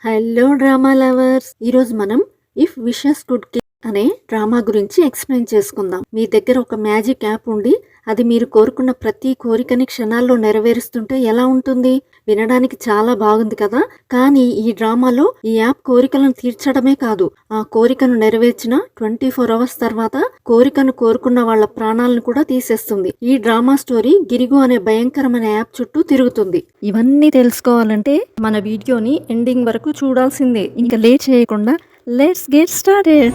Hello drama lovers, ఈరోజు మనం if wishes could kill అనే డ్రామా గురించి ఎక్స్ప్లెయిన్ చేసుకుందాం. మీ దగ్గర ఒక మ్యాజిక్ యాప్ ఉండి అది మీరు కోరుకున్న ప్రతి కోరికని క్షణాల్లో నెరవేరుస్తుంటే ఎలా ఉంటుంది? వినడానికి చాలా బాగుంది కదా. కానీ ఈ డ్రామాలో ఈ యాప్ కోరికలను తీర్చడమే కాదు, ఆ కోరికను నెరవేర్చిన 24 అవర్స్ తర్వాత కోరికను కోరుకున్న వాళ్ళ ప్రాణాలను కూడా తీసేస్తుంది. ఈ డ్రామా స్టోరీ గిరిగు అనే భయంకరమైన యాప్ చుట్టూ తిరుగుతుంది. ఇవన్నీ తెలుసుకోవాలంటే మన వీడియోని ఎండింగ్ వరకు చూడాల్సిందే. ఇంకా లేట్ చేయకుండా లెట్స్ గెట్ స్టార్టెడ్.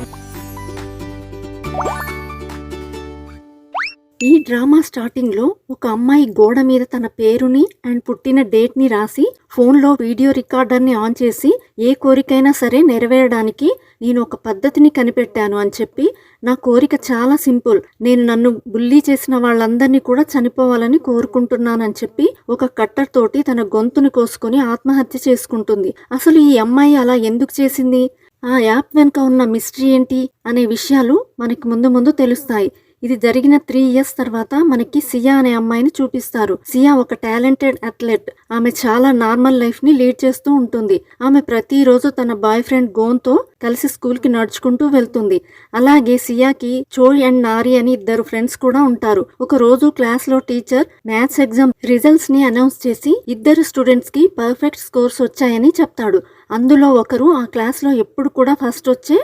ఈ డ్రామా స్టార్టింగ్ లో ఒక అమ్మాయి గోడ మీద తన పేరుని అండ్ పుట్టిన డేట్ ని రాసి ఫోన్లో వీడియో రికార్డర్ ని ఆన్ చేసి ఏ కోరికైనా సరే నెరవేరడానికి నేను ఒక పద్ధతిని కనిపెట్టాను అని చెప్పి, నా కోరిక చాలా సింపుల్, నేను నన్ను బుల్లీ చేసిన వాళ్ళందరినీ కూడా చనిపోవాలని కోరుకుంటున్నానని చెప్పి ఒక కట్టర్ తోటి తన గొంతుని కోసుకొని ఆత్మహత్య చేసుకుంటుంది. అసలు ఈ అమ్మాయి అలా ఎందుకు చేసింది, ఆ యాప్ వెనుక ఉన్న మిస్టరీ ఏంటి అనే విషయాలు మనకి ముందు ముందు తెలుస్తాయి. ఇది జరిగిన 3 ఇయర్స్ తర్వాత మనకి సియా అనే అమ్మాయిని చూపిస్తారు. సియా ఒక టాలెంటెడ్ అథ్లెట్. ఆమె చాలా నార్మల్ లైఫ్ ని లీడ్ చేస్తూ ఉంటుంది. ఆమె ప్రతిరోజు తన బాయ్ ఫ్రెండ్ గోన్ తో కలిసి స్కూల్ కి నడుచుకుంటూ వెళ్తుంది. అలాగే సియాకి చోయ్ అండ్ నారి అని 2 ఫ్రెండ్స్ కూడా ఉంటారు. ఒక రోజు క్లాస్ లో టీచర్ మ్యాథ్స్ ఎగ్జామ్ రిజల్ట్స్ ని అనౌన్స్ చేసి 2 స్టూడెంట్స్ కి పర్ఫెక్ట్ స్కోర్స్ వచ్చాయని చెప్తాడు. అందులో ఒకరు ఆ క్లాస్ లో ఎప్పుడు కూడా ఫస్ట్ వచ్చే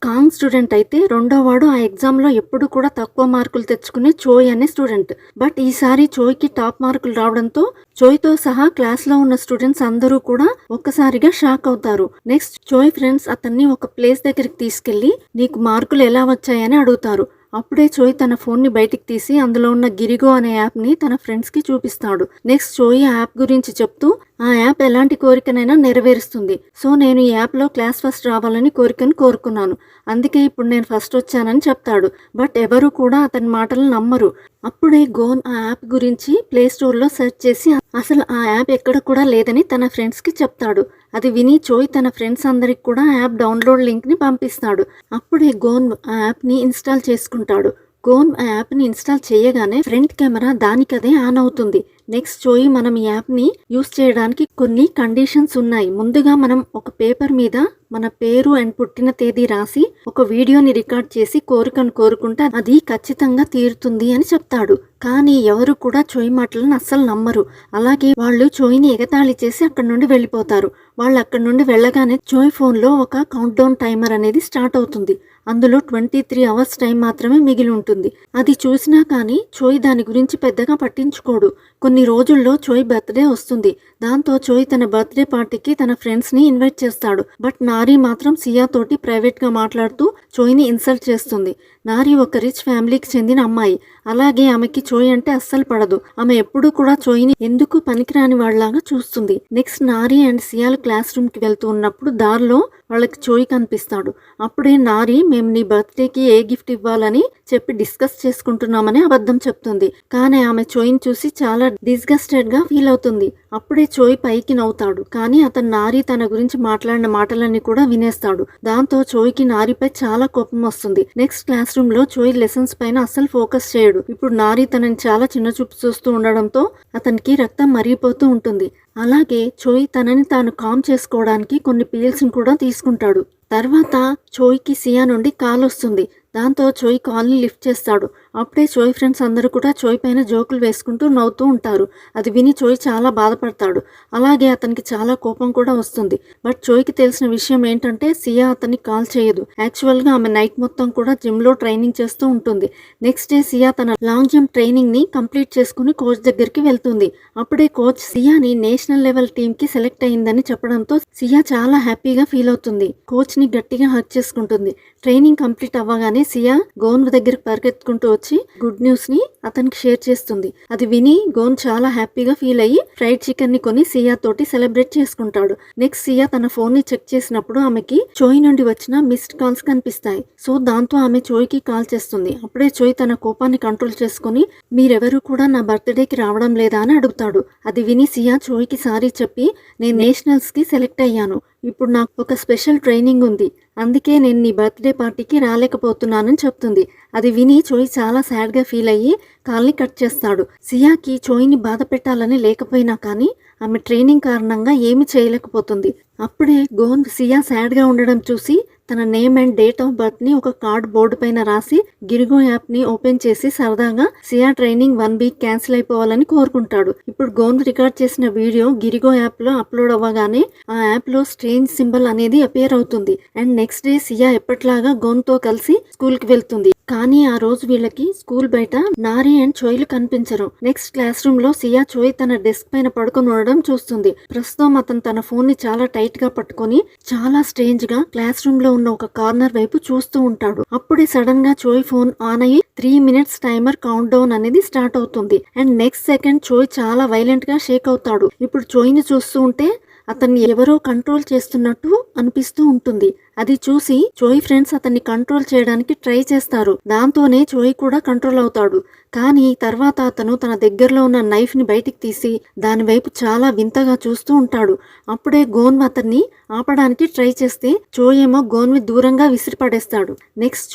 కాంగ్ స్టూడెంట్ అయితే, రెండో వాడు ఆ ఎగ్జామ్ లో ఎప్పుడు కూడా తక్కువ మార్కులు తెచ్చుకునే చోయ్ అనే స్టూడెంట్. బట్ ఈసారి చోయ్ కి టాప్ మార్కులు రావడంతో చోయ్ తో సహా క్లాస్ లో ఉన్న స్టూడెంట్స్ అందరూ కూడా ఒక్కసారిగా షాక్ అవుతారు. నెక్స్ట్ చోయ్ ఫ్రెండ్స్ అతన్ని ఒక ప్లేస్ దగ్గరికి తీసుకెళ్లి నీకు మార్కులు ఎలా వచ్చాయని అడుగుతారు. అప్పుడే చోయ్ తన ఫోన్ ని బయటికి తీసి అందులో ఉన్న గిరిగో అనే యాప్ ని తన ఫ్రెండ్స్ కి చూపిస్తాడు. నెక్స్ట్ చోయ్ ఆ యాప్ గురించి చెప్తూ ఆ యాప్ ఎలాంటి కోరికనైనా నెరవేరుస్తుంది. సో నేను ఈ యాప్ లో క్లాస్ ఫస్ట్ రావాలని కోరికను కోరుకున్నాను, అందుకే ఇప్పుడు నేను ఫస్ట్ వచ్చానని చెప్తాడు. బట్ ఎవరు కూడా అతని మాటలు నమ్మరు. అప్పుడే గోన్ ఆ యాప్ గురించి ప్లే స్టోర్ లో సెర్చ్ చేసి అసలు ఆ యాప్ ఎక్కడ కూడా లేదని తన ఫ్రెండ్స్ కి చెప్తాడు. అది విని చోయ్ తన ఫ్రెండ్స్ అందరికి కూడా యాప్ డౌన్లోడ్ లింక్ ని పంపిస్తాడు. అప్పుడే గోన్ ఆ యాప్ ని ఇన్స్టాల్ చేసుకుంటాడు. గోన్ ఆ యాప్ ని ఇన్స్టాల్ చేయగానే ఫ్రంట్ కెమెరా దానికదే ఆన్ అవుతుంది. నెక్స్ట్ చోయ్ మనం ఈ యాప్ ని యూస్ చేయడానికి కొన్ని కండిషన్స్ ఉన్నాయి. ముందుగా మనం ఒక పేపర్ మీద మన పేరు అండ్ పుట్టిన తేదీ రాసి ఒక వీడియోని రికార్డ్ చేసి కోరికను కోరుకుంటే అది ఖచ్చితంగా తీరుతుంది అని చెప్తాడు. కానీ ఎవరు కూడా చోయ్ మాటలను అస్సలు నమ్మరు. అలాగే వాళ్ళు చోయ్ని ఎగతాళి చేసి అక్కడి నుండి వెళ్ళిపోతారు. వాళ్ళు అక్కడి నుండి వెళ్ళగానే చోయ్ ఫోన్ లో ఒక కౌంట్ డౌన్ టైమర్ అనేది స్టార్ట్ అవుతుంది. అందులో 23 అవర్స్ టైం మాత్రమే మిగిలి ఉంటుంది. అది చూసినా కానీ చోయ్ దాని గురించి పెద్దగా పట్టించుకోడు. కొన్ని రోజుల్లో చోయ్ బర్త్డే వస్తుంది. దాంతో చోయ్ తన బర్త్డే పార్టీకి తన ఫ్రెండ్స్ ని ఇన్వైట్ చేస్తాడు. బట్ నారీ మాత్రం సియా తోటి ప్రైవేట్ గా మాట్లాడుతూ చోయ్ ని ఇన్సల్ట్ చేస్తుంది. నారీ ఒక రిచ్ ఫ్యామిలీకి చెందిన అమ్మాయి. అలాగే ఆమెకి చోయ్ అంటే అస్సలు పడదు. ఆమె ఎప్పుడూ కూడా చోయ్ని ఎందుకు పనికిరాని వాళ్ళలాగా చూస్తుంది. Next Nari and సియాలు class room కి వెళ్తూ ఉన్నప్పుడు దారిలో వాళ్ళకి చోయ్ కనిపిస్తాడు. అప్పుడే నారీ మేము నీ బర్త్డేకి ఏ గిఫ్ట్ ఇవ్వాలని చెప్పి డిస్కస్ చేసుకుంటున్నామని అబద్ధం చెప్తుంది. కానీ ఆమె చోయ్ని చూసి చాలా డిస్గస్టెడ్ గా ఫీల్ అవుతుంది. అప్పుడే చోయ్ పైకి నవ్వుతాడు. కానీ అతను నారీ తన గురించి మాట్లాడిన మాటలన్నీ కూడా వినేస్తాడు. దాంతో చోయ్కి నారీపై చాలా కోపం వస్తుంది. నెక్స్ట్ క్లాస్ రూమ్ లో చోయ్ లెసన్స్ పైన అస్సలు ఫోకస్ చేయడు. ఇప్పుడు నారీ తనని చాలా చిన్న చూపు చూస్తూ ఉండడంతో అతనికి రక్తం మరిగిపోతూ ఉంటుంది. అలాగే చోయ్ తనని తాను కామ్ చేసుకోవడానికి కొన్ని పిల్స్ ని కూడా తీసుకుంటాడు. తర్వాత చోయ్కి సియా నుండి కాల్ వస్తుంది. దాంతో చోయ్ కాల్ని లిఫ్ట్ చేస్తాడు. అప్పుడే చోయ్ ఫ్రెండ్స్ అందరూ కూడా చోయ్ పైన జోకులు వేసుకుంటూ నవ్వుతూ ఉంటారు. అది విని చోయ్ చాలా బాధపడతాడు. అలాగే అతనికి చాలా కోపం కూడా వస్తుంది. బట్ చోయ్కి తెలిసిన విషయం ఏంటంటే సియా అతన్ని కాల్ చేయదు. యాక్చువల్ గా ఆమె నైట్ మొత్తం కూడా జిమ్ లో ట్రైనింగ్ చేస్తూ ఉంటుంది. నెక్స్ట్ డే సియా తన లాంగ్ జంప్ ట్రైనింగ్ ని కంప్లీట్ చేసుకుని కోచ్ దగ్గరికి వెళ్తుంది. అప్పుడే కోచ్ సియాని నేషనల్ లెవెల్ టీమ్ కి సెలెక్ట్ అయిందని చెప్పడంతో సియా చాలా హ్యాపీగా ఫీల్ అవుతుంది. కోచ్ ని గట్టిగా హగ్ చేసుకుంటుంది. ట్రైనింగ్ కంప్లీట్ అవ్వగానే సియా గోన్ దగ్గరికి పరిగెత్తుకుంటూ వచ్చి గుడ్ న్యూస్ ని అతనికి షేర్ చేస్తుంది. అది విని గోన్ చాలా హ్యాపీగా ఫీల్ అయ్యి ఫ్రైడ్ చికెన్ ని కొని సియా తోటి సెలబ్రేట్ చేసుకుంటాడు. నెక్స్ట్ సియా తన ఫోన్ ని చెక్ చేసినప్పుడు ఆమెకి చోయ్ నుండి వచ్చిన మిస్డ్ కాల్స్ కనిపిస్తాయి. సో దాంతో ఆమె చోయ్ కి కాల్ చేస్తుంది. అప్పుడే చోయ్ తన కోపాన్ని కంట్రోల్ చేసుకుని మీరెవరూ కూడా నా బర్త్డేకి రావడం లేదా అని అడుగుతాడు. అది విని సియా చోయ్ కి సారీ చెప్పి నేను నేషనల్స్ కి సెలెక్ట్ అయ్యాను, ఇప్పుడు నాకు ఒక స్పెషల్ ట్రైనింగ్ ఉంది, అందుకే నేను నీ బర్త్డే పార్టీకి రాలేకపోతున్నానని చెప్తుంది. అది విని చోయ్ చాలా సాడ్గా ఫీల్ అయ్యి కాల్ని కట్ చేస్తాడు. సియాకి చోయ్ని బాధ పెట్టాలని లేకపోయినా కానీ ఆమె ట్రైనింగ్ కారణంగా ఏమి చేయలేకపోతుంది. అప్పుడే గోన్ సియా సాడ్గా ఉండడం చూసి తన name and date of birth ని ఒక కార్డ్ బోర్డు పైన రాసి గిరిగో యాప్ ని ఓపెన్ చేసి సరదాగా సియా ట్రైనింగ్ 1 వీక్ క్యాన్సిల్ అయిపోవాలని కోరుకుంటాడు. ఇప్పుడు గోన్ రికార్డ్ చేసిన వీడియో గిరిగో యాప్ లో అప్లోడ్ అవ్వగానే ఆ యాప్ లో స్ట్రేంజ్ సింబల్ అనేది అపియర్ అవుతుంది. అండ్ నెక్స్ట్ డే సియా ఎప్పట్లాగా గోన్ తో కలిసి స్కూల్ కి వెళ్తుంది. కానీ ఆ రోజు వీళ్ళకి స్కూల్ బయట నారి అండ్ చోయ్లు కనిపించరు. నెక్స్ట్ క్లాస్ రూమ్ లో సియా చోయ్ తన డెస్క్ పైన పడుకొని ఉండడం చూస్తుంది. ప్రస్తుతం అతను తన ఫోన్ ని చాలా టైట్ గా పట్టుకొని చాలా స్ట్రేంజ్ గా క్లాస్ రూమ్ లో ఉన్న ఒక కార్నర్ వైపు చూస్తూ ఉంటాడు. అప్పుడే సడన్ గా చోయ్ ఫోన్ ఆన్ అయ్యి 3 minutes టైమర్ కౌంట్ డౌన్ అనేది స్టార్ట్ అవుతుంది. అండ్ నెక్స్ట్ సెకండ్ చోయ్ చాలా వైలెంట్ గా షేక్ అవుతాడు. ఇప్పుడు చోయ్ ని చూస్తూ ఉంటే అతన్ని ఎవరో కంట్రోల్ చేస్తున్నట్టు అనిపిస్తూ ఉంటుంది. అది చూసి చోయ్ ఫ్రెండ్స్ అతన్ని కంట్రోల్ చేయడానికి ట్రై చేస్తారు. దాంతోనే చోయ్ కూడా కంట్రోల్ అవుతాడు. కానీ తర్వాత అతను తన దగ్గరలో ఉన్న నైఫ్ ని బయటికి తీసి దాని వైపు చాలా వింతగా చూస్తూ ఉంటాడు. అప్పుడే గోన్ అతన్ని ఆపడానికి ట్రై చేస్తే చోయ్ ఏమో గోన్ ని దూరంగా విసిరిపడేస్తాడు. నెక్స్ట్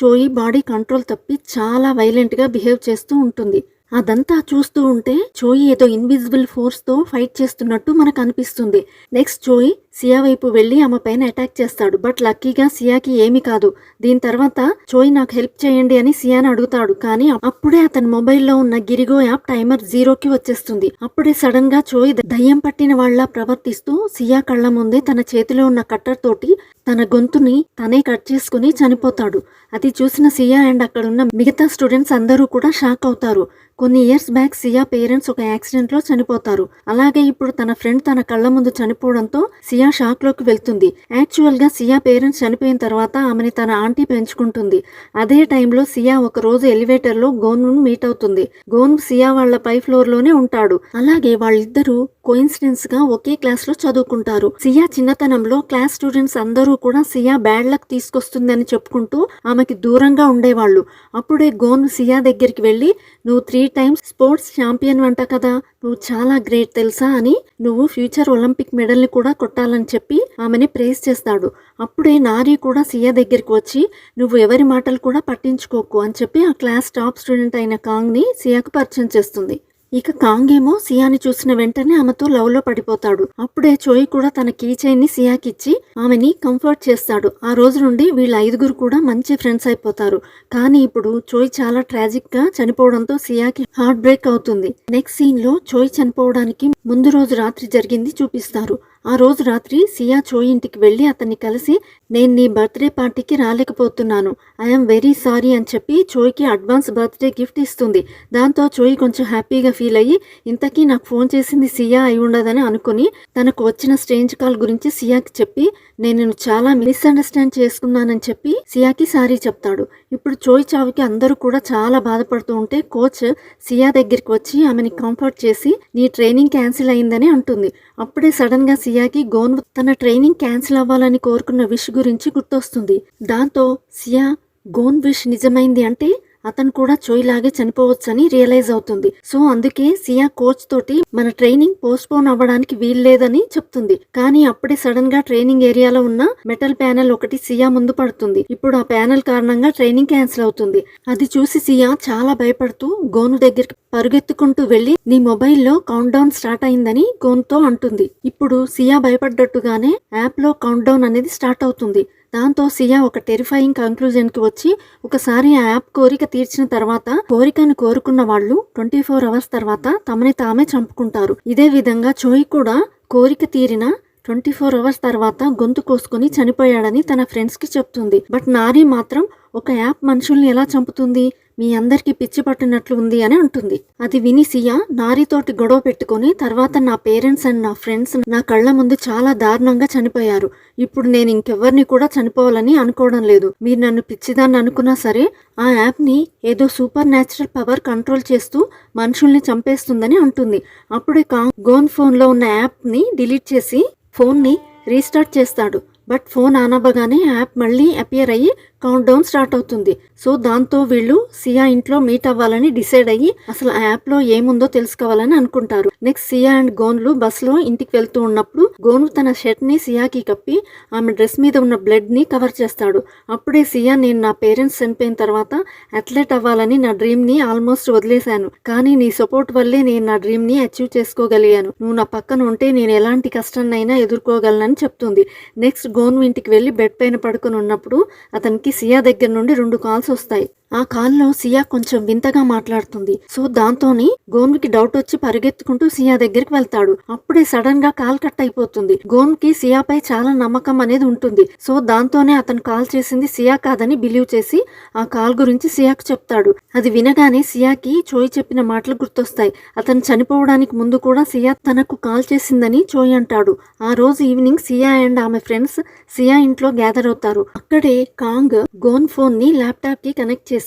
చోయ్ బాడీ కంట్రోల్ తప్పి చాలా వైలెంట్ గా బిహేవ్ చేస్తూ ఉంటుంది. అదంతా చూస్తూ ఉంటే చోయ్ ఏదో ఇన్విజిబుల్ ఫోర్స్ తో ఫైట్ చేస్తున్నట్టు మనకు అనిపిస్తుంది. నెక్స్ట్ చోయ్ సియా వైపు వెళ్లి ఆమె పైన అటాక్ చేస్తాడు. బట్ లక్కీగా సియాకి ఏమీ కాదు. దీని తర్వాత చోయ్ నాకు హెల్ప్ చేయండి అని సియాని అడుగుతాడు. కానీ అప్పుడే అతని మొబైల్లో ఉన్న గిరిగో యాప్ టైమర్ 0కి వచ్చేస్తుంది. అప్పుడే సడన్ గా చోయ్ దయ్యం పట్టిన వాళ్ళ ప్రవర్తిస్తూ సియా కళ్ళ ముందే తన చేతిలో ఉన్న కట్టర్ తోటి తన గొంతుని తనే కట్ చేసుకుని చనిపోతాడు. అది చూసిన సియా అండ్ అక్కడున్న మిగతా స్టూడెంట్స్ అందరూ కూడా షాక్ అవుతారు. కొన్ని ఇయర్స్ బ్యాక్ సియా పేరెంట్స్ ఒక యాక్సిడెంట్ లో చనిపోతారు. అలాగే ఇప్పుడు తన ఫ్రెండ్ తన కళ్ళ ముందు చనిపోవడంతో సియా షాక్ లోకి వెళ్తుంది. యాక్చువల్ గా సియా పేరెంట్స్ చనిపోయిన తర్వాత ఆమెని తన ఆంటీ పెంచుకుంటుంది. అదే టైంలో సియా ఒక రోజు ఎలివేటర్ లో గోన్ ను మీట్ అవుతుంది. గోన్ సియా వాళ్ళ పై ఫ్లోర్ లోనే ఉంటాడు. అలాగే వాళ్ళిద్దరూ కోయిన్సిడెన్స్ గా ఒకే క్లాస్ లో చదువుకుంటారు. సియా చిన్నతనంలో క్లాస్ స్టూడెంట్స్ అందరూ కూడా సియా బ్యాడ్ లక్ తీసుకొస్తుందని చెప్పుకుంటూ ఆమెకి దూరంగా ఉండేవాళ్ళు. అప్పుడే గోన్ సియా దగ్గరికి వెళ్లి, నువ్వు 3 times స్పోర్ట్స్ ఛాంపియన్ వంట కదా, నువ్వు చాలా గ్రేట్ తెలుసా అని, నువ్వు ఫ్యూచర్ ఒలింపిక్ మెడల్ ని కూడా కొట్టాలని చెప్పి ఆమెని ప్రేజ్ చేస్తాడు. అప్పుడే నారి కూడా సియా దగ్గరికి వచ్చి, నువ్వు ఎవరి మాటలు కూడా పట్టించుకోకు అని చెప్పి ఆ క్లాస్ టాప్ స్టూడెంట్ అయిన కాంగ్ ని సియాకు పరిచయం చేస్తుంది. ఇక కాంగ్ ఏమో సియాని చూసిన వెంటనే ఆమెతో లవ్ లో పడిపోతాడు. అప్పుడే చోయ్ కూడా తన కీ చైన్ ని సియాకిచ్చి ఆమెని కంఫర్ట్ చేస్తాడు. ఆ రోజు నుండి వీళ్ళ 5గురు కూడా మంచి ఫ్రెండ్స్ అయిపోతారు. కానీ ఇప్పుడు చోయ్ చాలా ట్రాజిక్ గా చనిపోవడంతో సియాకి హార్ట్ బ్రేక్ అవుతుంది. నెక్స్ట్ సీన్ లో చోయ్ చనిపోవడానికి ముందు రోజు రాత్రి జరిగింది చూపిస్తారు. ఆ రోజు రాత్రి సియా చోయ్ ఇంటికి వెళ్లి అతన్ని కలిసి, నేను నీ బర్త్డే పార్టీకి రాలేకపోతున్నాను, ఐఎమ్ వెరీ సారీ అని చెప్పి చోయ్కి అడ్వాన్స్ బర్త్డే గిఫ్ట్ ఇస్తుంది. దాంతో చోయ్ కొంచెం హ్యాపీగా ఫీల్ అయ్యి, ఇంతకీ నాకు ఫోన్ చేసింది సియా అయి ఉండదని అనుకుని తనకు వచ్చిన స్ట్రేంజ్ కాల్ గురించి సియాకి చెప్పి, నేను చాలా మిస్అండర్స్టాండ్ చేసుకున్నానని చెప్పి సియాకి సారీ చెప్తాడు. ఇప్పుడు చోయ్ చావుకి అందరూ కూడా చాలా బాధపడుతూ ఉంటే కోచ్ సియా దగ్గరికి వచ్చి ఆమెని కంఫర్ట్ చేసి, నీ ట్రైనింగ్ క్యాన్సిల్ అయిందని అంటుంది. అప్పుడే సడన్ గా సియాకి గోన్ తన ట్రైనింగ్ క్యాన్సిల్ అవ్వాలని కోరుకున్న విష్ గురించి గుర్తొస్తుంది. దాంతో సియా గోన్ విష్ నిజమైంది అంటే అతను కూడా చోయ్ లాగే చనిపోవచ్చని రియలైజ్ అవుతుంది. సో అందుకే సియా కోచ్ తోటి మన ట్రైనింగ్ పోస్ట్ పోన్ అవ్వడానికి వీల్లేదని చెప్తుంది. కానీ అప్పుడే సడన్ గా ట్రైనింగ్ ఏరియాలో ఉన్న మెటల్ ప్యానెల్ ఒకటి సియా ముందు పడుతుంది. ఇప్పుడు ఆ ప్యానెల్ కారణంగా ట్రైనింగ్ క్యాన్సిల్ అవుతుంది. అది చూసి సియా చాలా భయపడుతూ గోను దగ్గరికి పరుగెత్తుకుంటూ వెళ్లి, నీ మొబైల్లో కౌంట్ డౌన్ స్టార్ట్ అయిందని గోన్తో అంటుంది. ఇప్పుడు సియా భయపడ్డట్టుగానే యాప్ లో కౌంట్ డౌన్ అనేది స్టార్ట్ అవుతుంది. దాంతో సియా ఒక టెరిఫైయింగ్ కంక్లూజన్ కి వచ్చి, ఒకసారి ఆ యాప్ కోరిక తీర్చిన తర్వాత కోరికను కోరుకున్న వాళ్ళు 24 hours తర్వాత తమని తామే చంపుకుంటారు. ఇదే విధంగా చోయ్ కూడా కోరిక తీరిన 24 hours తర్వాత గొంతు కోసుకుని చనిపోయాడని తన ఫ్రెండ్స్ కి చెప్తుంది. బట్ నారి మాత్రం, ఒక యాప్ మనుషుల్ని ఎలా చంపుతుంది, మీ అందరికి పిచ్చి పట్టినట్లు ఉంది అని అంటుంది. అది విని సియా నారితోటి గొడవ పెట్టుకుని, తర్వాత నా పేరెంట్స్ అండ్ నా ఫ్రెండ్స్ నా కళ్ళ ముందు చాలా దారుణంగా చనిపోయారు. ఇప్పుడు నేను ఇంకెవరిని కూడా చనిపోవాలని అనుకోవడం లేదు. మీరు నన్ను పిచ్చిదాన్ని అనుకున్నా సరే ఆ యాప్ ని ఏదో సూపర్ న్యాచురల్ పవర్ కంట్రోల్ చేస్తూ మనుషుల్ని చంపేస్తుందని అంటుంది. అప్పుడే గోన్ ఫోన్ లో ఉన్న యాప్ ని డిలీట్ చేసి ఫోన్ ని రీస్టార్ట్ చేస్తాడు. బట్ ఫోన్ ఆన్ అవ్వగానే యాప్ మళ్ళీ అపియర్ అయ్యి కౌంట్ డౌన్ స్టార్ట్ అవుతుంది. సో దాంతో వీళ్ళు సియా ఇంట్లో మీట్ అవ్వాలని డిసైడ్ అయ్యి అసలు ఆ యాప్ లో ఏముందో తెలుసుకోవాలని అనుకుంటారు. నెక్స్ట్ సియా అండ్ గోన్లు బస్ లో ఇంటికి వెళ్తూ ఉన్నప్పుడు గోను తన షర్ట్ ని సియాకి కప్పి ఆమె డ్రెస్ మీద ఉన్న బ్లడ్ ని కవర్ చేస్తాడు. అప్పుడే సియా, నేను నా పేరెంట్స్ చనిపోయిన తర్వాత అథ్లెట్ అవ్వాలని నా డ్రీమ్ ని ఆల్మోస్ట్ వదిలేశాను, కానీ నీ సపోర్ట్ వల్లే నేను నా డ్రీమ్ ని అచీవ్ చేసుకోగలిగాను. నువ్వు నా పక్కన ఉంటే నేను ఎలాంటి కష్టాన్నైనా ఎదుర్కోగలనని చెప్తుంది. నెక్స్ట్ గోను ఇంటికి వెళ్లి బెడ్ పైన పడుకొని ఉన్నప్పుడు అతనికి సియా దగ్గర నుండి 2 కాల్స్ వస్తాయి. ఆ కాల్లో సియా కొంచెం వింతగా మాట్లాడుతుంది. సో దాంతోని గోన్కి డౌట్ వచ్చి పరిగెత్తుకుంటూ సియా దగ్గరికి వెళ్తాడు. అప్పుడే సడన్ గా కాల్ కట్ అయిపోతుంది. గోన్కి సియాపై చాలా నమ్మకం అనేది ఉంటుంది. సో దాంతోనే అతను కాల్ చేసింది సియా కాదని బిలీవ్ చేసి ఆ కాల్ గురించి సియాకు చెప్తాడు. అది వినగానే సియాకి చోయ్ చెప్పిన మాటలు గుర్తొస్తాయి. అతను చనిపోవడానికి ముందు కూడా సియా తనకు కాల్ చేసిందని చోయ్ అంటాడు. ఆ రోజు ఈవినింగ్ సియా అండ్ ఆమె ఫ్రెండ్స్ సియా ఇంట్లో గ్యాదర్ అవుతారు. అక్కడే కాంగ్ గోన్ ఫోన్ ని ల్యాప్టాప్ కి కనెక్ట్ చేసి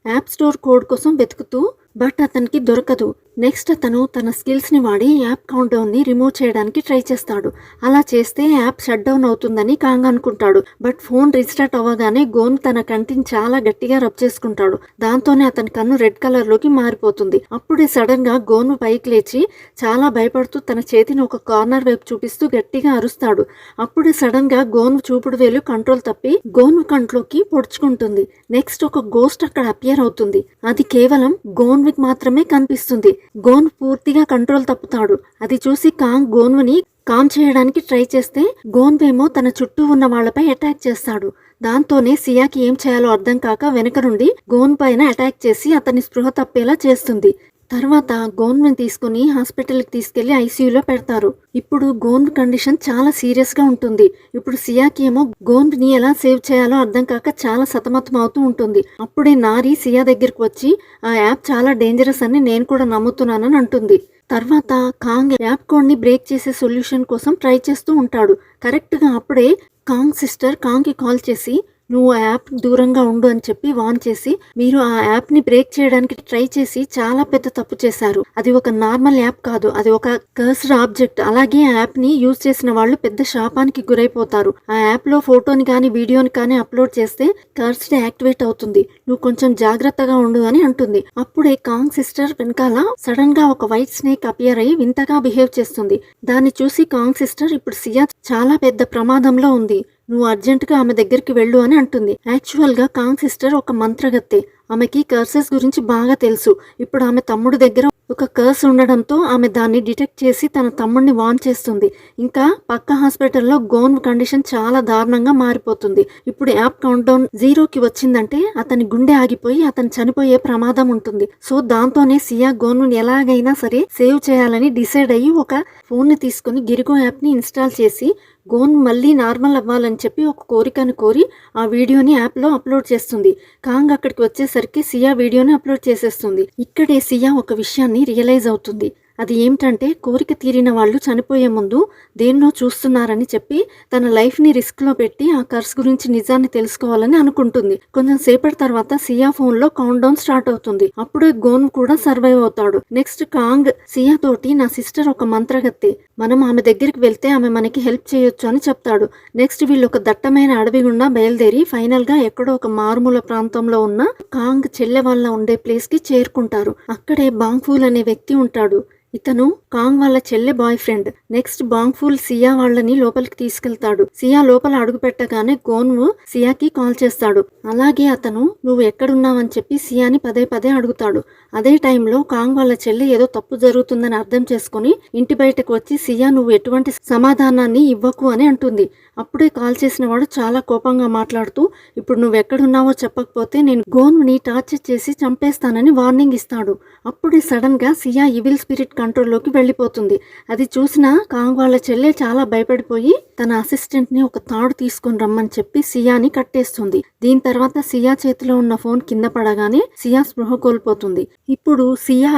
యాప్ స్టోర్ కోడ్ కోసం వెతుకుతూ బట్ అతనికి దొరకదు. నెక్స్ట్ అతను తన స్కిల్స్ ని వాడి యాప్ కౌంట్ డౌన్ ని రిమూవ్ చేయడానికి ట్రై చేస్తాడు. అలా చేస్తే యాప్ షట్ డౌన్ అవుతుందని కాంగ్ అనుకుంటాడు. బట్ ఫోన్ రీస్టార్ట్ అవ్వగానే గోన్ తన కంటిని చాలా గట్టిగా రబ్ చేసుకుంటాడు. దాంతోనే అతని కన్ను రెడ్ కలర్ లోకి మారిపోతుంది. అప్పుడే సడన్ గా గోన్ పైకి లేచి చాలా భయపడుతూ తన చేతిని ఒక కార్నర్ వైపు చూపిస్తూ గట్టిగా అరుస్తాడు. అప్పుడే సడన్ గా గోన్ చూపుడు వేలు కంట్రోల్ తప్పి గోన్ కంట్లోకి పొడుచుకుంటుంది. నెక్స్ట్ ఒక గోస్ట్ అక్కడ అపియర్ అవుతుంది. అది కేవలం గోన్విక్ మాత్రమే కనిపిస్తుంది. గోన్ పూర్తిగా కంట్రోల్ తప్పుతాడు. అది చూసి కాంగ్ గోన్వుని కామ్ చేయడానికి ట్రై చేస్తే గోన్వేమో తన చుట్టూ ఉన్న వాళ్లపై అటాక్ చేస్తాడు. దాంతోనే సియాకి ఏం చేయాలో అర్థం కాక వెనక నుండి గోన్ పైన అటాక్ చేసి అతన్ని స్పృహ తప్పేలా చేస్తుంది. తర్వాత గోన్ని తీసుకుని హాస్పిటల్కి తీసుకెళ్లి ఐసీయూలో పెడతారు. ఇప్పుడు గోన్ కండిషన్ చాలా సీరియస్ గా ఉంటుంది. ఇప్పుడు సియాకి ఏమో గోన్ ని ఎలా సేవ్ చేయాలో అర్థం కాక చాలా సతమతం అవుతూ ఉంటుంది. అప్పుడే నారి సియా దగ్గరికి వచ్చి ఆ యాప్ చాలా డేంజరస్ అని నేను కూడా నమ్ముతున్నానని అంటుంది. తర్వాత కాంగ్ యాప్ కోడ్ ని బ్రేక్ చేసే సొల్యూషన్ కోసం ట్రై చేస్తూ ఉంటాడు. కరెక్ట్ గా అప్పుడే కాంగ్ సిస్టర్ కాంగ్ కి కాల్ చేసి నువ్వు ఆ యాప్ దూరంగా ఉండు అని చెప్పి వార్న్ చేసి, మీరు ఆ యాప్ ని బ్రేక్ చేయడానికి ట్రై చేసి చాలా పెద్ద తప్పు చేశారు. అది ఒక నార్మల్ యాప్ కాదు, అది ఒక కర్స్డ్ ఆబ్జెక్ట్. అలాగే ఆ యాప్ ని యూజ్ చేసిన వాళ్ళు పెద్ద శాపానికి గురైపోతారు. ఆ యాప్ లో ఫోటోని కానీ వీడియోని కానీ అప్లోడ్ చేస్తే కర్స్డ్ యాక్టివేట్ అవుతుంది. నువ్వు కొంచెం జాగ్రత్తగా ఉండు అని అంటుంది. అప్పుడే కాంగ్ సిస్టర్ వెనకాల సడన్ గా ఒక వైట్ స్నేక్ అపియర్ అయ్యి వింతగా బిహేవ్ చేస్తుంది. దాన్ని చూసి కాంగ్ సిస్టర్ ఇప్పుడు సియా చాలా పెద్ద ప్రమాదంలో ఉంది, నువ్వు అర్జెంటుగా ఆమె దగ్గరికి వెళ్ళు అని అంటుంది. యాక్చువల్ గా కాంగ్ సిస్టర్ ఒక మంత్రగత్తె. ఆమెకి కర్సెస్ గురించి బాగా తెలుసు. ఇప్పుడు ఆమె తమ్ముడి దగ్గర ఒక కర్స్ ఉండడంతో ఆమె దాన్ని డిటెక్ట్ చేసి తన తమ్ముడిని వార్న్ చేస్తుంది. ఇంకా పక్క హాస్పిటల్లో గోన్ కండిషన్ చాలా దారుణంగా మారిపోతుంది. ఇప్పుడు యాప్ కౌంట్ డౌన్ 0కి వచ్చిందంటే అతని గుండె ఆగిపోయి అతను చనిపోయే ప్రమాదం ఉంటుంది. సో దాంతోనే సియా గోన్ ఎలాగైనా సరే సేవ్ చేయాలని డిసైడ్ అయ్యి ఒక ఫోన్ ని తీసుకుని గిరిగో యాప్ ని ఇన్స్టాల్ చేసి గోన్ మళ్ళీ నార్మల్ అవ్వాలని చెప్పి ఒక కోరికను కోరి ఆ వీడియోని యాప్లో అప్లోడ్ చేస్తుంది. కాంగ్ అక్కడికి వచ్చేసరికి సియా వీడియోని అప్లోడ్ చేసేస్తుంది. ఇక్కడే సియా ఒక విషయాన్ని రియలైజ్ అవుతుంది. అది ఏమిటంటే కోరిక తీరిన వాళ్ళు చనిపోయే ముందు దేన్నో చూస్తున్నారని చెప్పి తన లైఫ్ని రిస్క్లో పెట్టి ఆ కర్స్ గురించి నిజాన్ని తెలుసుకోవాలని అనుకుంటుంది. కొంచెం సేపటి తర్వాత సియా ఫోన్లో కౌంట్ డౌన్ స్టార్ట్ అవుతుంది. అప్పుడే గోన్ కూడా సర్వైవ్ అవుతాడు. నెక్స్ట్ కాంగ్ సియా తోటి నా సిస్టర్ ఒక మంత్రగత్తె, మనం ఆమె దగ్గరికి వెళ్తే ఆమె మనకి హెల్ప్ చేయొచ్చు అని చెప్తాడు. నెక్స్ట్ వీళ్ళు ఒక దట్టమైన అడవి గుండా బయలుదేరి ఫైనల్ గా ఎక్కడో ఒక మారుమూల ప్రాంతంలో ఉన్న కాంగ్ చెల్లె వాళ్ళ ఉండే ప్లేస్ కి చేరుకుంటారు. అక్కడే బాంగ్ఫూల్ అనే వ్యక్తి ఉంటాడు. ఇతను కాంగ్ వాళ్ళ చెల్లె బాయ్ ఫ్రెండ్. నెక్స్ట్ బాంగ్ఫూల్ సియా వాళ్ళని లోపలికి తీసుకెళ్తాడు. సియా లోపల అడుగు పెట్టగానే గోన్వు సియాకి కాల్ చేస్తాడు. అలాగే అతను నువ్వు ఎక్కడున్నావని చెప్పి సియాని పదే పదే అడుగుతాడు. అదే టైంలో కాంగ్ వాళ్ళ చెల్లె ఏదో తప్పు జరుగుతుందని అర్థం చేసుకుని ఇంటి బయటకు వచ్చి సియా నువ్వు ఎటువంటి సమాధానాన్ని ఇవ్వకు అని అంటుంది. అప్పుడే కాల్ చేసిన వాడు చాలా కోపంగా మాట్లాడుతూ ఇప్పుడు నువ్వు ఎక్కడున్నావో చెప్పకపోతే నేను గోన్ని టార్చర్ చేసి చంపేస్తానని వార్నింగ్ ఇస్తాడు. అప్పుడే సడన్ గా సియా ఈవిల్ స్పిరిట్ కంట్రోల్లోకి వెళ్ళిపోతుంది. అది చూసిన కాంగ్ వాళ్ళ చెల్లె చాలా భయపడిపోయి తన అసిస్టెంట్ ని ఒక తాడు తీసుకొని రమ్మని చెప్పి సియాని కట్టేస్తుంది. దీని తర్వాత సియా చేతిలో ఉన్న ఫోన్ కింద పడగానే సియా స్పృహ కోల్పోతుంది. ఇప్పుడు సియా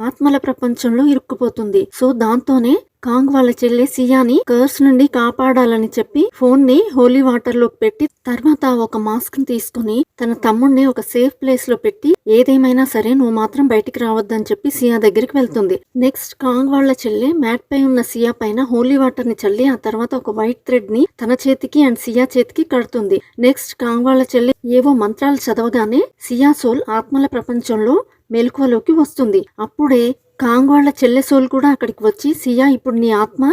ఆత్మల ప్రపంచంలో ఇరుక్కుపోతుంది. సో దాంతోనే కాంగ్ వాళ్ళ చెల్లె సియాని కర్స్ నుండి కాపాడాలని చెప్పి ఫోన్ ని హోలీ వాటర్ లోకి పెట్టి తర్వాత ఒక మాస్క్ ని తీసుకుని తన తమ్ముడిని ఒక సేఫ్ ప్లేస్ లో పెట్టి ఏదేమైనా సరే నువ్వు మాత్రం బయటికి రావద్దని చెప్పి సియా దగ్గరికి వెళ్తుంది. నెక్స్ట్ కాంగ్ వాళ్ళ చెల్లె మ్యాట్ పై ఉన్న సియా పైన హోలీ వాటర్ ని చల్లి ఆ తర్వాత ఒక వైట్ థ్రెడ్ ని తన చేతికి అండ్ సియా చేతికి కడుతుంది. నెక్స్ట్ కాంగ్ వాళ్ళ చెల్లె ఏవో మంత్రాలు చదవగానే సియా సోల్ ఆత్మల ప్రపంచంలో మెలకువలోకి వస్తుంది. అప్పుడే కాంగ్ వాళ్ళ చెల్లె సోల్ కూడా అక్కడికి వచ్చి సియా ఇప్పుడు నీ ఆత్మ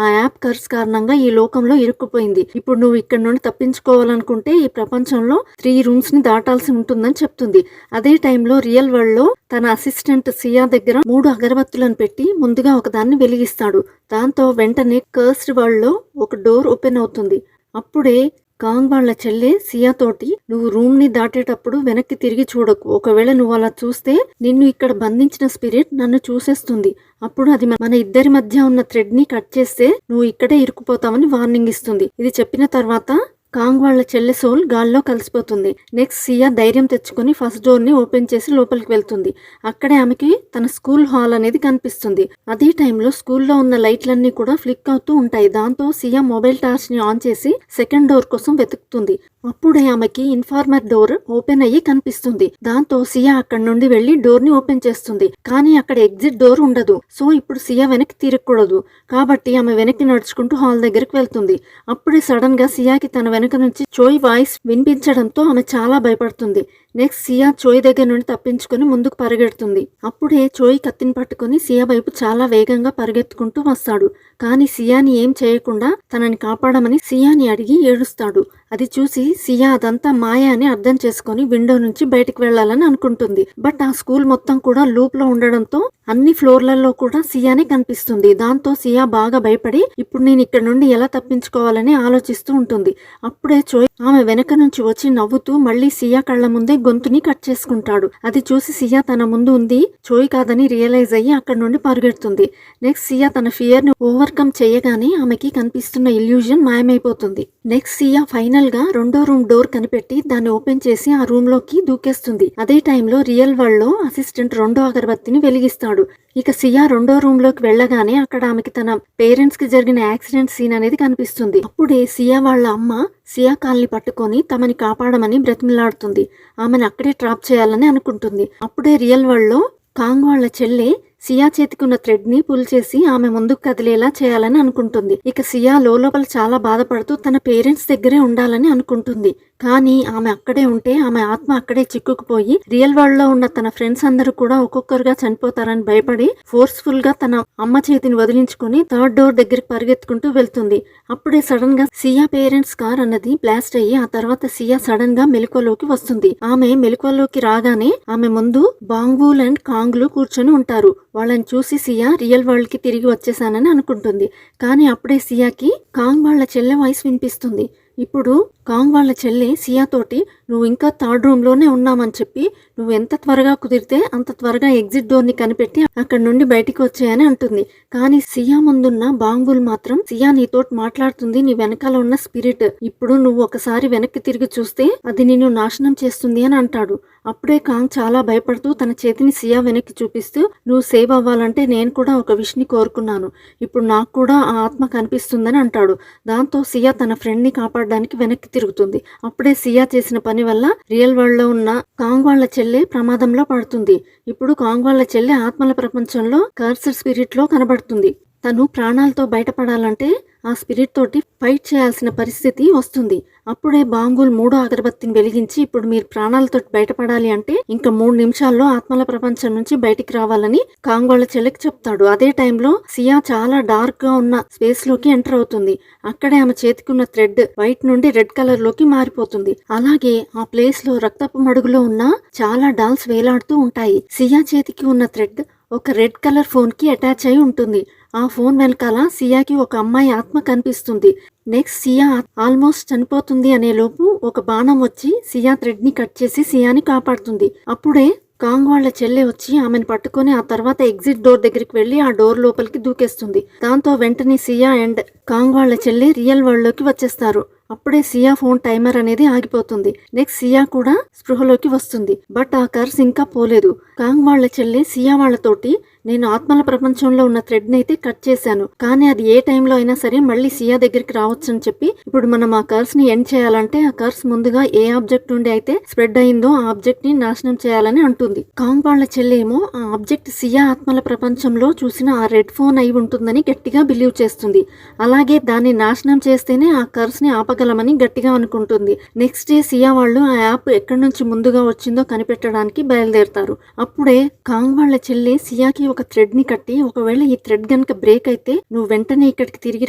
ఆ యాప్ కర్స్ కారణంగా ఈ లోకంలో ఇరుక్కుపోయింది. ఇప్పుడు నువ్వు ఇక్కడ నుండి తప్పించుకోవాలనుకుంటే ఈ ప్రపంచంలో 3 రూమ్స్ ని దాటాల్సి ఉంటుందని చెప్తుంది. అదే టైంలో రియల్ వరల్డ్ లో తన అసిస్టెంట్ సియా దగ్గర 3 అగరబత్తులను పెట్టి ముందుగా ఒకదాన్ని వెలిగిస్తాడు. దాంతో వెంటనే కర్స్డ్ వరల్డ్ లో ఒక డోర్ ఓపెన్ అవుతుంది. అప్పుడే కాంగ్ వాళ్ళ చెల్లె సియా తోటి నువ్వు రూమ్ ని దాటేటప్పుడు వెనక్కి తిరిగి చూడకు, ఒకవేళ నువ్వు అలా చూస్తే నిన్ను ఇక్కడ బంధించిన స్పిరిట్ నన్ను చూసేస్తుంది, అప్పుడు అది మన ఇద్దరి మధ్య ఉన్న థ్రెడ్ ని కట్ చేస్తే నువ్వు ఇక్కడే ఇరుక్కుపోతామని వార్నింగ్ ఇస్తుంది. ఇది చెప్పిన తర్వాత కాంగ్ వాళ్ళ చెల్లె సోల్ గాల్లో కలిసిపోతుంది. నెక్స్ట్ సియా ధైర్యం తెచ్చుకొని ఫస్ట్ డోర్ ని ఓపెన్ చేసి లోపలికి వెళ్తుంది. అక్కడే ఆమెకి తన స్కూల్ హాల్ అనేది కనిపిస్తుంది. అదే టైంలో స్కూల్లో ఉన్న లైట్లన్నీ కూడా ఫ్లిక్ అవుతూ ఉంటాయి. దాంతో సియా మొబైల్ టార్చ్ ని ఆన్ చేసి సెకండ్ డోర్ కోసం వెతుకుతుంది. అప్పుడే ఆమెకి ఇన్ఫార్మర్ డోర్ ఓపెన్ అయ్యి కనిపిస్తుంది. దాంతో సియా అక్కడ నుండి వెళ్లి డోర్ ని ఓపెన్ చేస్తుంది. కానీ అక్కడ ఎగ్జిట్ డోర్ ఉండదు. సో ఇప్పుడు సియా వెనక్కి తిరగకూడదు కాబట్టి ఆమె వెనక్కి నడుచుకుంటూ హాల్ దగ్గరికి వెళ్తుంది. అప్పుడే సడన్ గా సియాకి తన వెనుక నుంచి చోయ్ వాయిస్ వినిపించడంతో ఆమె చాలా భయపడుతుంది. నెక్స్ట్ సియా చోయ్ దగ్గర నుండి తప్పించుకుని ముందుకు పరిగెడుతుంది. అప్పుడే చోయ్ కత్తిని పట్టుకుని సియా వైపు చాలా వేగంగా పరిగెత్తుకుంటూ వస్తాడు. కానీ సియాని ఏం చేయకుండా తనని కాపాడమని సియాని అడిగి ఏడుస్తాడు. అది చూసి సియా అదంతా మాయ అని అర్థం చేసుకుని విండో నుంచి బయటికి వెళ్లాలని అనుకుంటుంది. బట్ ఆ స్కూల్ మొత్తం కూడా లూప్ లో ఉండడంతో అన్ని ఫ్లోర్లలో కూడా సియానే కనిపిస్తుంది. దాంతో సియా బాగా భయపడి ఇప్పుడు నేను ఇక్కడ నుండి ఎలా తప్పించుకోవాలని ఆలోచిస్తూ ఉంటుంది. అప్పుడే చోయ్ ఆమె వెనక నుంచి వచ్చి నవ్వుతూ మళ్ళీ సియా కళ్ల ముందే గొంతుని కట్ చేసుకుంటాడు. అది చూసి సియా తన ముందు ఉంది చోయ్ కాదని రియలైజ్ అయ్యి అక్కడ నుండి పరిగెడుతుంది. నెక్స్ట్ సియా తన ఫియర్ ని ఓవర్కమ్ చేయగానే ఆమెకి కనిపిస్తున్న ఇల్యూజన్ మాయమైపోతుంది. నెక్స్ట్ సియా ఫైనల్ గా 2వ రూమ్ డోర్ కనిపెట్టి దాన్ని ఓపెన్ చేసి ఆ రూమ్ లోకి దూకేస్తుంది. అదే టైంలో రియల్ వరల్డ్ లో అసిస్టెంట్ 2వ అగరబత్తిని వెలిగిస్తాడు. ఇక సియా 2వ రూమ్ లోకి వెళ్ళగానే అక్కడ ఆమెకి తన పేరెంట్స్ కి జరిగిన యాక్సిడెంట్ సీన్ అనేది కనిపిస్తుంది. అప్పుడే సియా వాళ్ళ అమ్మ సియా కాల్ని పట్టుకొని తమని కాపాడమని బ్రతిమిలాడుతుంది. ఆమెను అక్కడే ట్రాప్ చేయాలని అనుకుంటుంది. అప్పుడే రియల్ వరల్డ్ లో కాంగ్ వాళ్ళ చెల్లె సియా చేతికున్న థ్రెడ్ ని పుల్ చేసి ఆమె ముందుకు కదిలేలా చేయాలని అనుకుంటుంది. ఇక సియా లోపల చాలా బాధపడుతూ తన పేరెంట్స్ దగ్గరే ఉండాలని అనుకుంటుంది. కానీ ఆమె అక్కడే ఉంటే ఆమె ఆత్మ అక్కడే చిక్కుకుపోయి రియల్ వరల్డ్ లో ఉన్న తన ఫ్రెండ్స్ అందరూ కూడా ఒక్కొక్కరుగా చనిపోతారని భయపడి ఫోర్స్ఫుల్ గా తన అమ్మ చేతిని వదిలించుకుని 3rd డోర్ దగ్గరికి పరిగెత్తుకుంటూ వెళ్తుంది. అప్పుడే సడన్ గా సియా పేరెంట్స్ కార్ అన్నది బ్లాస్ట్ అయ్యి ఆ తర్వాత సియా సడన్ గా మెలకువలోకి వస్తుంది. ఆమె మెలకువలోకి రాగానే ఆమె ముందు బాంగ్వూల్ అండ్ కాంగ్లు కూర్చొని ఉంటారు. వాళ్ళని చూసి సియా రియల్ వరల్డ్ కి తిరిగి వచ్చేసానని అనుకుంటుంది. కానీ అప్పుడే సియాకి కాంగ్ వాళ్ళ చెల్లె వాయిస్ వినిపిస్తుంది. ఇప్పుడు కాంగ్ వాళ్ళ చెల్లి సియా తోటి నువ్వు ఇంకా 3rd రూమ్ లోనే ఉన్నామని చెప్పి నువ్వు ఎంత త్వరగా కుదిరితే అంత త్వరగా ఎగ్జిట్ డోర్ ని కనిపెట్టి అక్కడ నుండి బయటికి వచ్చాయని అంటుంది. కానీ సియా ముందున్న బాంగుల్ మాత్రం సియా నీతోటి మాట్లాడుతుంది, నీ వెనకాల ఉన్న స్పిరిట్, ఇప్పుడు నువ్వు ఒకసారి వెనక్కి తిరిగి చూస్తే అది నిన్ను నాశనం చేస్తుంది అని అంటాడు. అప్పుడే కాంగ్ చాలా భయపడుతూ తన చేతిని సియా వెనక్కి చూపిస్తూ నువ్వు సేవ్ అవ్వాలంటే నేను కూడా ఒక విష్ ని కోరుకున్నాను, ఇప్పుడు నాకు కూడా ఆ ఆత్మ కనిపిస్తుందని అంటాడు. దాంతో సియా తన ఫ్రెండ్ ని కాపాడడానికి వెనక్కి తిరుగుతుంది. అప్పుడే సియా చేసిన పని వల్ల రియల్ వరల్డ్ లో ఉన్న కాంగ్ వాళ్ళ చెల్లె ప్రమాదంలో పడుతుంది. ఇప్పుడు కాంగ్ వాళ్ళ చెల్లె ఆత్మల ప్రపంచంలో కర్సర్ స్పిరిట్ లో కనబడుతుంది. తను ప్రాణాలతో బయటపడాలంటే ఆ స్పిరిట్ తోటి ఫైట్ చేయాల్సిన పరిస్థితి వస్తుంది. అప్పుడే బాంగుల్ 3వ అగరబత్తిని వెలిగించి ఇప్పుడు మీరు ప్రాణాలతో బయటపడాలి అంటే ఇంకా 3 నిమిషాల్లో ఆత్మల ప్రపంచం నుంచి బయటికి రావాలని కాంగ్ వాళ్ళ చెల్లెకి చెప్తాడు. అదే టైంలో సియా చాలా డార్క్ గా ఉన్న స్పేస్ లోకి ఎంటర్ అవుతుంది. అక్కడే ఆమె చేతికున్న థ్రెడ్ వైట్ నుండి రెడ్ కలర్ లోకి మారిపోతుంది. అలాగే ఆ ప్లేస్ లో రక్తపు మడుగులో ఉన్న చాలా డాల్స్ వేలాడుతూ ఉంటాయి. సియా చేతికి ఉన్న థ్రెడ్ ఒక రెడ్ కలర్ ఫోన్ కి అటాచ్ అయి ఉంటుంది. ఆ ఫోన్ వెనకాల సియాకి ఒక అమ్మాయి ఆత్మ కనిపిస్తుంది. నెక్స్ట్ సియా ఆల్మోస్ట్ చనిపోతుంది అనే లోపు ఒక బాణం వచ్చి సియా థ్రెడ్ ని కట్ చేసి సియాని కాపాడుతుంది. అప్పుడే కాంగ్ వాళ్ళ చెల్లె వచ్చి ఆమెను పట్టుకొని ఆ తర్వాత ఎగ్జిట్ డోర్ దగ్గరికి వెళ్లి ఆ డోర్ లోపలికి దూకేస్తుంది. దాంతో వెంటనే సియా అండ్ కాంగ్ వాళ్ళ చెల్లి రియల్ వరల్డ్ లోకి వచ్చేస్తారు. అప్పుడే సియా ఫోన్ టైమర్ అనేది ఆగిపోతుంది. నెక్స్ట్ సియా కూడా స్పృహలోకి వస్తుంది. బట్ ఆ కర్స్ ఇంకా పోలేదు. కాంగ్ వాళ్ళ చెల్లి సియా వాళ్ళతోటి నేను ఆత్మల ప్రపంచంలో ఉన్న థ్రెడ్ ని అయితే కట్ చేశాను, కానీ అది ఏ టైంలో అయినా సరే మళ్ళీ సియా దగ్గరికి రావచ్చు అని చెప్పి ఇప్పుడు మనం ఆ కర్స్ ని ఎండ్ చేయాలంటే ఆ కర్స్ ముందుగా ఏ ఆబ్జెక్ట్ నుండి అయితే స్ప్రెడ్ అయిందో ఆ ఆబ్జెక్ట్ ని నాశనం చేయాలని అంటుంది. కాంగ్ వాళ్ళ చెల్లి ఏమో ఆ ఆబ్జెక్ట్ సియా ఆత్మల ప్రపంచంలో చూసిన ఆ రెడ్ ఫోన్ అయి ఉంటుందని గట్టిగా బిలీవ్ చేస్తుంది. అలాగే దాన్ని నాశనం చేస్తేనే ఆ కర్స్ ని ఆపగలమని గట్టిగా అనుకుంటుంది. నెక్స్ట్ డే సియా వాళ్ళు ఆ యాప్ ఎక్కడి నుంచి ముందుగా వచ్చిందో కనిపెట్టడానికి బయలుదేరతారు. అప్పుడే కాంగ్ వాళ్ళ చెల్లి సియాకి ఒక థ్రెడ్ ని కట్టి ఒకవేళ ఈ థ్రెడ్ గనుక బ్రేక్ అయితే నువ్వు వెంటనే ఇక్కడికి తిరిగి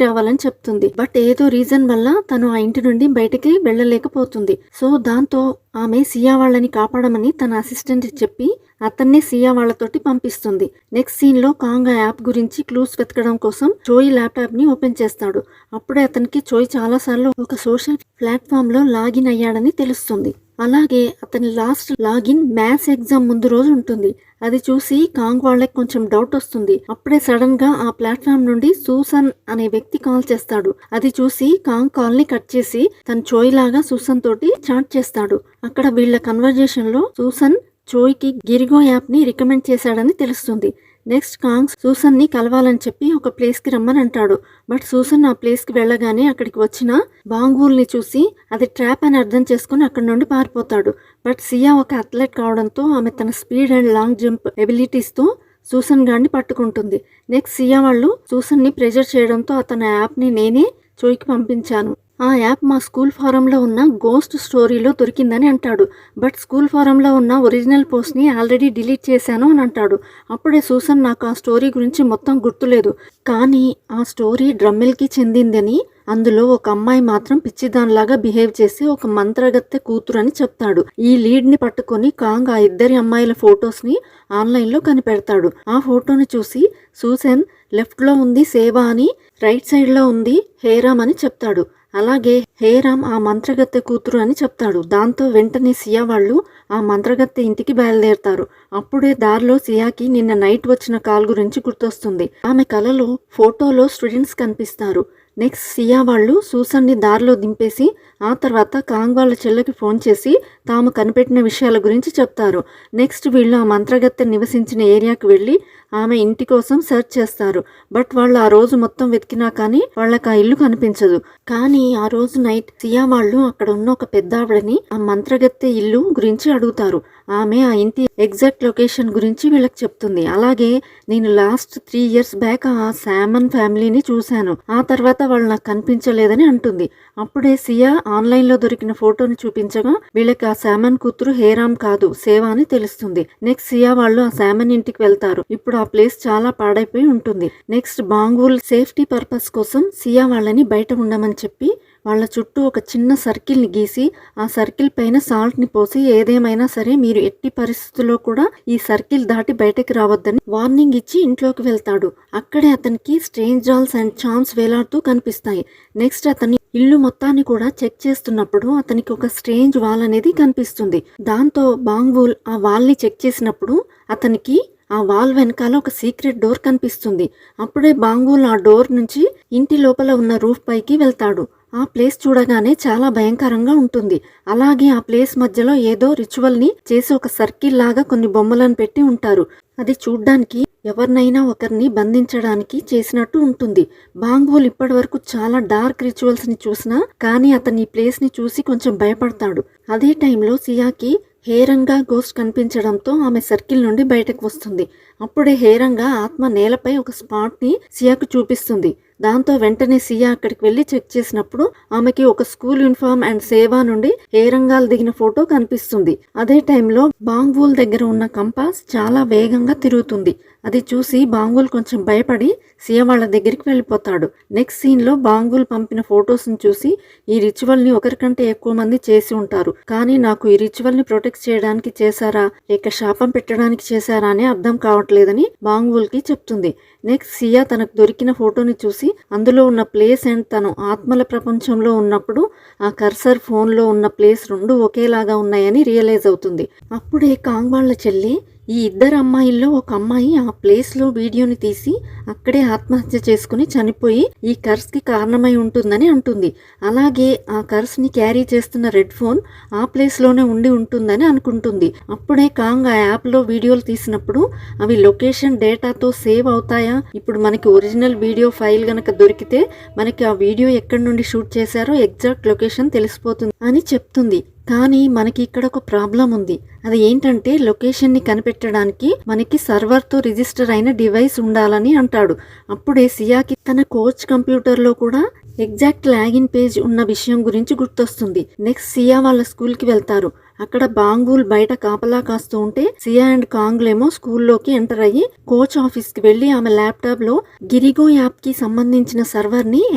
రావాలని చెప్తుంది. బట్ ఏదో రీజన్ వల్ల తను ఆ ఇంటి నుండి బయటకి వెళ్ళలేకపోతుంది. సో దాంతో ఆమె సియా వాళ్ళని కాపాడమని తన అసిస్టెంట్ చెప్పి అతన్ని సియా వాళ్ళతోటి పంపిస్తుంది. నెక్స్ట్ సీన్ లో కాంగ్ ఆ యాప్ గురించి క్లూస్ వెతకడం కోసం చోయ్ ల్యాప్టాప్ ని ఓపెన్ చేస్తాడు. అప్పుడే అతనికి చోయ్ చాలా సార్లు ఒక సోషల్ ప్లాట్ఫామ్ లో లాగిన్ అయ్యాడని తెలుస్తుంది. అలాగే అతని లాస్ట్ లాగిన్ మ్యాథ్స్ ఎగ్జామ్ ముందు రోజు ఉంటుంది. అది చూసి కాంగ్ వాళ్ళకి కొంచెం డౌట్ వస్తుంది. అప్పుడే సడన్ గా ఆ ప్లాట్ఫామ్ నుండి సూసన్ అనే వ్యక్తి కాల్ చేస్తాడు. అది చూసి కాంగ్ కాల్ ని కట్ చేసి తన చోయ్ లాగా సూసన్ తోటి చాట్ చేస్తాడు. అక్కడ వీళ్ళ కన్వర్జేషన్ లో సూసన్ చోయ్ కి గిరిగో యాప్ ని రికమెండ్ చేశాడని తెలుస్తుంది. నెక్స్ట్ కాంగ్ సూసన్ ని కలవాలని చెప్పి ఒక ప్లేస్ కి రమ్మని అంటాడు. బట్ సూసన్ ఆ ప్లేస్ కి వెళ్ళగానే అక్కడికి వచ్చిన బాంగూల్ ని చూసి అది ట్రాప్ అని అర్థం చేసుకుని అక్కడి నుండి పారిపోతాడు. బట్ సియా ఒక అథ్లెట్ కావడంతో ఆమె తన speed and long jump abilities తో సూసన్ గాడిని పట్టుకుంటుంది. నెక్స్ట్ సియా వాళ్ళు సూసన్ ని ప్రెజర్ చేయడంతో అతని యాప్ ని నేనే చోయ్కి పంపించాను. ఆ యాప్ మా స్కూల్ ఫారంలో ఉన్న గోస్ట్ స్టోరీలో దొరికిందని అంటాడు. బట్ స్కూల్ ఫారంలో ఉన్న ఒరిజినల్ పోస్ట్ని ఆల్రెడీ డిలీట్ చేశాను అని అంటాడు. అప్పుడే సూసన్ నాకు ఆ స్టోరీ గురించి మొత్తం గుర్తులేదు, కానీ ఆ స్టోరీ డ్రమ్మెల్కి చెందిందని, అందులో ఒక అమ్మాయి మాత్రం పిచ్చిదానిలాగా బిహేవ్ చేసి ఒక మంత్రగత్తె కూతురు అని చెప్తాడు. ఈ లీడ్ ని పట్టుకొని కాంగ్ ఆ ఇద్దరి అమ్మాయిల ఫొటోస్ ని ఆన్లైన్ లో కనిపెడతాడు. ఆ ఫోటోని చూసి సూసన్ లెఫ్ట్ లో ఉంది సేవా అని, రైట్ సైడ్ లో ఉంది హేరామ్ అని చెప్తాడు. అలాగే హేరామ్ ఆ మంత్రగత్తె కూతురు అని చెప్తాడు. దాంతో వెంటనే సియా వాళ్ళు ఆ మంత్రగత్తె ఇంటికి బయలుదేరతారు. అప్పుడే దారిలో సియాకి నిన్న నైట్ వచ్చిన కాల్ గురించి గుర్తొస్తుంది. ఆమె కలలో ఫోటోలో స్టూడెంట్స్ కనిపిస్తారు. నెక్స్ట్ సియా వాళ్ళు సూసన్ని దారిలో దింపేసి ఆ తర్వాత కాంగ్ వాళ్ళ చెల్లెకి ఫోన్ చేసి తాము కనిపెట్టిన విషయాల గురించి చెప్తారు. నెక్స్ట్ వీళ్ళు ఆ మంత్రగత్తె నివసించిన ఏరియాకి వెళ్ళి ఆమె ఇంటి కోసం సెర్చ్ చేస్తారు. బట్ వాళ్ళు ఆ రోజు మొత్తం వెతికినా కానీ వాళ్ళకి ఆ ఇల్లు కనిపించదు. కానీ ఆ రోజు నైట్ సియా వాళ్ళు అక్కడ ఉన్న ఒక పెద్ద ఆవిడని ఆ మంత్రగత్తె ఇల్లు గురించి అడుగుతారు. ఆమె ఆ ఇంటి ఎగ్జాక్ట్ లొకేషన్ గురించి వీళ్ళకి చెప్తుంది. అలాగే నేను లాస్ట్ 3 years బ్యాక్ ఆ శామన్ ఫ్యామిలీని చూశాను, ఆ తర్వాత వాళ్ళు నాకు కనిపించలేదని అంటుంది. అప్పుడే సియా ఆన్లైన్ లో దొరికిన ఫోటోని చూపించగా వీళ్ళకి ఆ శామన్ కూతురు హేరామ్ కాదు సేవా అని తెలుస్తుంది. నెక్స్ట్ సియా వాళ్ళు ఆ శామన్ ఇంటికి వెళ్తారు. ఇప్పుడు ఆ ప్లేస్ చాలా పాడైపోయి ఉంటుంది. నెక్స్ట్ బాంగూల్ సేఫ్టీ పర్పస్ కోసం సియా వాళ్ళని బయట ఉండమని చెప్పి వాళ్ళ చుట్టూ ఒక చిన్న సర్కిల్ ని గీసి ఆ సర్కిల్ పైన సాల్ట్ ని పోసి ఏదేమైనా సరే మీరు ఎట్టి పరిస్థితుల్లో కూడా ఈ సర్కిల్ దాటి బయటకి రావద్దని వార్నింగ్ ఇచ్చి ఇంట్లోకి వెళ్తాడు. అక్కడే అతనికి స్ట్రేంజ్ డాల్స్ అండ్ చామ్స్ వేలాడుతూ కనిపిస్తాయి. నెక్స్ట్ అతని ఇల్లు మొత్తాన్ని కూడా చెక్ చేస్తున్నప్పుడు అతనికి ఒక స్ట్రేంజ్ వాల్ అనేది కనిపిస్తుంది. దాంతో బాంగూల్ ఆ వాల్ ని చెక్ చేసినప్పుడు అతనికి ఆ వాల్ వెనకాల ఒక సీక్రెట్ డోర్ కనిపిస్తుంది. అప్పుడే బాంగూల్ ఆ డోర్ నుంచి ఇంటి లోపల ఉన్న రూఫ్ పైకి వెళ్తాడు. ఆ ప్లేస్ చూడగానే చాలా భయంకరంగా ఉంటుంది. అలాగే ఆ ప్లేస్ మధ్యలో ఏదో రిచువల్ ని చేసి ఒక సర్కిల్ లాగా కొన్ని బొమ్మలను పెట్టి ఉంటారు. అది చూడ్డానికి ఎవరినైనా ఒకరిని బంధించడానికి చేసినట్టు ఉంటుంది. బాంగూల్ ఇప్పటి వరకు చాలా డార్క్ రిచువల్స్ ని చూసినా కానీ అతని ఈ ప్లేస్ ని చూసి కొంచెం భయపడతాడు. అదే టైంలో సియాకి హేరంగా గోస్ట్ కనిపించడంతో ఆమె సర్కిల్ నుండి బయటకు వస్తుంది. అప్పుడే హేరంగా ఆత్మ నేలపై ఒక స్పాట్ ని సియాకు చూపిస్తుంది. దాంతో వెంటనే సియా అక్కడికి వెళ్లి చెక్ చేసినప్పుడు ఆమెకి ఒక స్కూల్ యూనిఫామ్ అండ్ సేవా నుండి హేరంగాల్ దిగిన ఫోటో కనిపిస్తుంది. అదే టైంలో బాంగూల్ దగ్గర ఉన్న కంపాస్ చాలా వేగంగా తిరుగుతుంది. అది చూసి బాంగూల్ కొంచెం భయపడి సియా వాళ్ళ దగ్గరికి వెళ్ళిపోతాడు. నెక్స్ట్ సీన్ లో బాంగూల్ పంపిన ఫొటోస్ ని చూసి ఈ రిచువల్ ని ఒకరికంటే ఎక్కువ మంది చేసి ఉంటారు, కానీ నాకు ఈ రిచువల్ ని ప్రొటెక్ట్ చేయడానికి చేశారా లేక శాపం పెట్టడానికి చేశారా అని అర్థం కావట్లేదని బాంగూల్ కి చెప్తుంది. నెక్స్ట్ సియా తనకు దొరికిన ఫోటోని చూసి అందులో ఉన్న ప్లేస్ అండ్ తను ఆత్మల ప్రపంచంలో ఉన్నప్పుడు ఆ కర్సర్ ఫోన్ లో ఉన్న ప్లేస్ రెండు ఒకేలాగా ఉన్నాయని రియలైజ్ అవుతుంది. అప్పుడే కాంగ్ వాళ్ళ చెల్లి ఈ ఇద్దరు అమ్మాయిల్లో ఒక అమ్మాయి ఆ ప్లేస్లో వీడియోని తీసి అక్కడే ఆత్మహత్య చేసుకుని చనిపోయి ఈ కర్స్కి కారణమై ఉంటుందని అంటుంది. అలాగే ఆ కర్స్ని క్యారీ చేస్తున్న రెడ్ ఫోన్ ఆ ప్లేస్లోనే ఉండి ఉంటుందని అనుకుంటుంది. అప్పుడే కాంగ్ ఆ యాప్లో వీడియోలు తీసినప్పుడు అవి లొకేషన్ డేటాతో సేవ్ అవుతాయా, ఇప్పుడు మనకి ఒరిజినల్ వీడియో ఫైల్ గనక దొరికితే మనకి ఆ వీడియో ఎక్కడి నుండి షూట్ చేశారో ఎగ్జాక్ట్ లొకేషన్ తెలిసిపోతుంది అని చెప్తుంది. కానీ మనకి ఇక్కడ ఒక ప్రాబ్లం ఉంది. అది ఏంటంటే లొకేషన్ని కనిపెట్టడానికి మనకి సర్వర్తో రిజిస్టర్ అయిన డివైస్ ఉండాలని అంటాడు. అప్పుడే సియాకి తన కోచ్ కంప్యూటర్లో కూడా ఎగ్జాక్ట్ లాగిన్ పేజ్ ఉన్న విషయం గురించి గుర్తొస్తుంది. నెక్స్ట్ సియా వాళ్ళ స్కూల్కి వెళ్తారు. అక్కడ బాంగూల్ బయట కాపలా కాస్తూ ఉంటే సియా అండ్ కాంగ్లేమో స్కూల్లోకి ఎంటర్ అయ్యి కోచ్ ఆఫీస్కి వెళ్ళి ఆమె ల్యాప్టాప్లో గిరిగో యాప్కి సంబంధించిన సర్వర్ని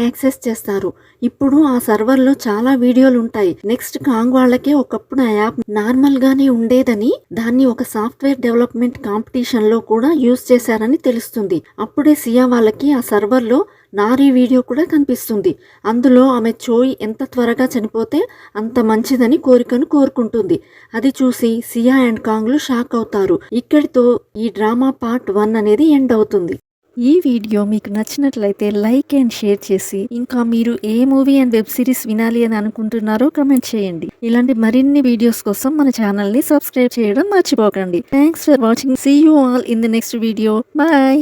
యాక్సెస్ చేస్తారు. ఇప్పుడు ఆ సర్వర్లో చాలా వీడియోలు ఉంటాయి. నెక్స్ట్ కాంగ్ వాళ్ళకే ఒకప్పుడు ఆ యాప్ నార్మల్గానే ఉండేదని, దాన్ని ఒక సాఫ్ట్వేర్ డెవలప్మెంట్ కాంపిటీషన్లో కూడా యూజ్ చేశారని తెలుస్తుంది. అప్పుడే సియా వాళ్ళకి ఆ సర్వర్లో నారీ వీడియో కూడా కనిపిస్తుంది. అందులో ఆమె చోయ్ ఎంత త్వరగా చనిపోతే అంత మంచిదని కోరికను కోరుకుంటుంది. అది చూసి సియా అండ్ కాంగ్లు షాక్ అవుతారు. ఇక్కడితో ఈ డ్రామా పార్ట్ 1 అనేది ఎండ్ అవుతుంది. ఈ వీడియో మీకు నచ్చినట్లయితే లైక్ అండ్ షేర్ చేసి, ఇంకా మీరు ఏ మూవీ అండ్ వెబ్ సిరీస్ వినాలి అని అనుకుంటున్నారో కమెంట్ చేయండి. ఇలాంటి మరిన్ని వీడియోస్ కోసం మన ఛానల్ని సబ్స్క్రైబ్ చేయడం మర్చిపోకండి. Thanks for watching. See you all in the next video. Bye.